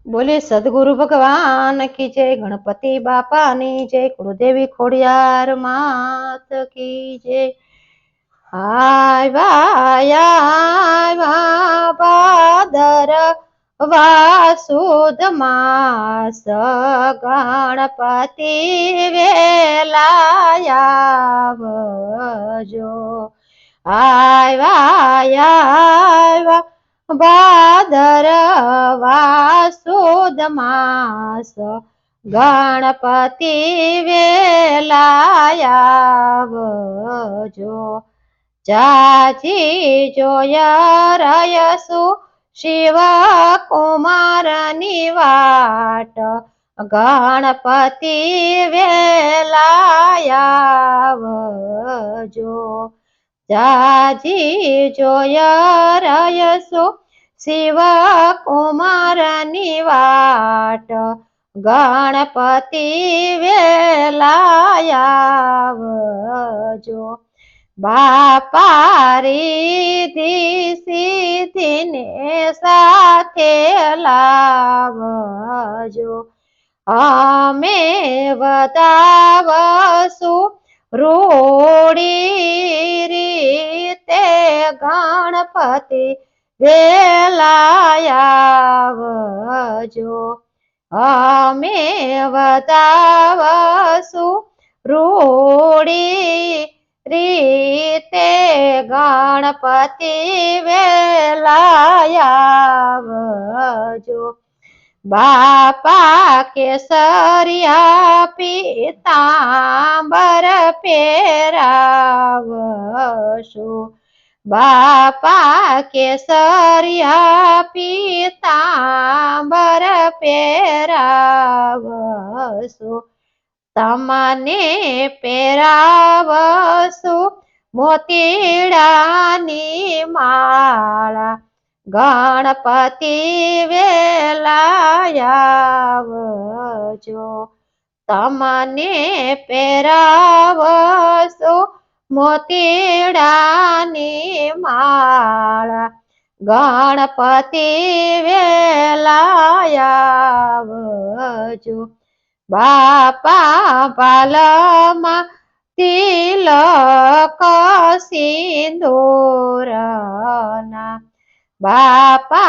बोले सदगुरु भगवान की जय, गणपति बापा नी जय, कुलदेवी खोड़ियार मात की जय। आया भादर वासुद मास गणपति वेलाया जो आया भादर वासुद मास गणपति वेलाया जो जाजी जोया रयसु शिव कुमार निवाट गणपति वेलाया जो जाजी जोया रयसु शिव कुमार निवाट गणपति वेलाया जो बापा रिद्धि सिद्धि ने साथे लावजो अमे बतावसु रूढ़ी रीते गणपति वेलाया जो अमे बतावसु रूढ़ी रीते गणपति वेलाया जो बापा केसरिया पीतांबर पेरावसु बापा केसरिया पीतांबर पेरावसु तमने पेरावसु मोतीडानी माळा गणपति वेलाया जो तमने पेरावसु मोतीडानी माळा गणपति वेलाया जो बापा बालमा तिलक सिंदूरना बापा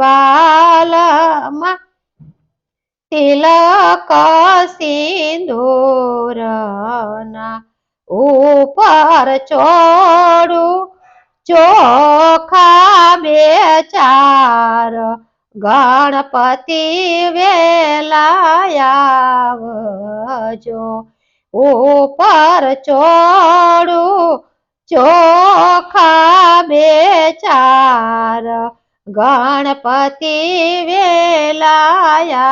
बालमा तिलक सिंदूरना ऊपर चोड़ू चोखा बेचार गणपति वेलाया जो ऊपर चोड़ू चोखा बेचार गणपति वेलाया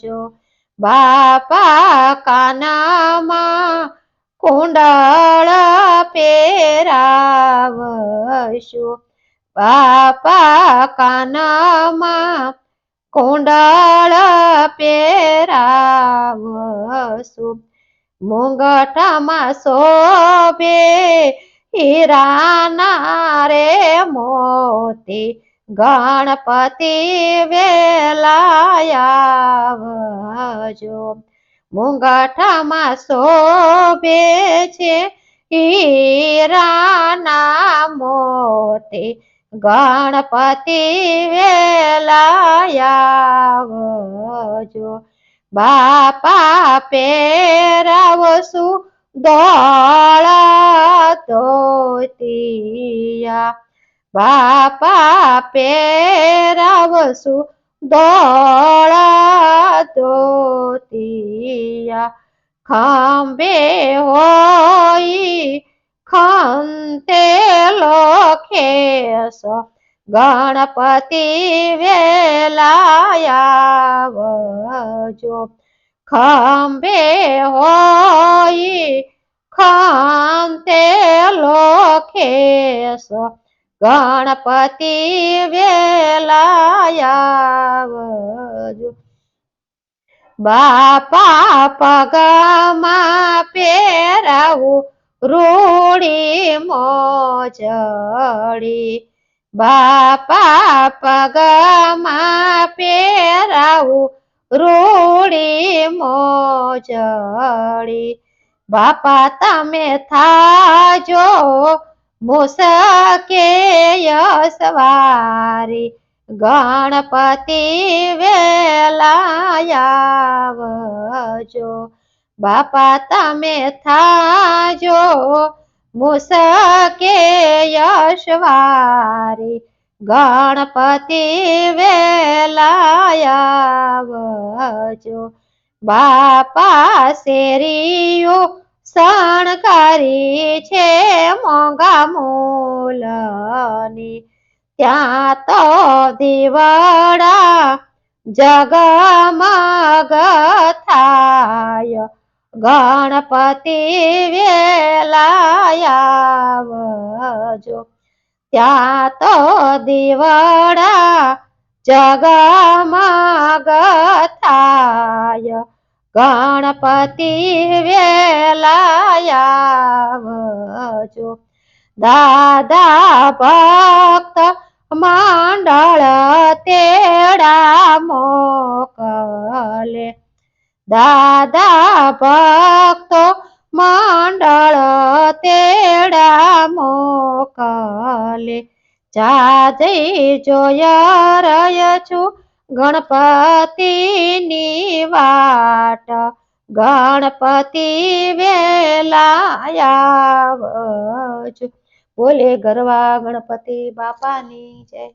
जो बापा कानामा कुंडल पेरावसु बापा कानामा कुंडल पेरावसु मुंगटामा शोभे हीराना रे मोती गणपति वेलाया जो मुंगटामा शोभे छे हीराना मोती गणपति वेलाया जो बापा पेरावसु धोळा धोतिया बापा पेरावसु धोळा धोतिया खंबे होई खंते लोखेश गणपति वेलाया जो खंबे होई खंते लोखेश गणपति वेलाया जो बापा पगमा पेरावु रूड़ी मोजड़ी बापा પગમાં પહેરાવું રૂડી મોજડી બાપા તમે થાજો મુસકેય સવારી ગણપતિ વેલા આવજો બાપા તમે થાજો મુસકેય સવારી ગણપતિ વેલા આવજો બાપા શેરીઓ શણગારી છે મોંઘા મૂલની ત્યાં તો દીવડા જગમગ થાય ગણપતિ વેલા આવજો ત્યાં તો દીવડા જગમગ થાય ગણપતિ વેલા આવજો દાદા ભક્ત મંડળ તેડા મોકલે દાદા ભક્તો મંડળ તેડા મોકલે જાજઈ જોયા રય છું ગણપતિની વાટ ગણપતિ વેલા આવજો બોલે ગરવા ગણપતિ બાપાની જય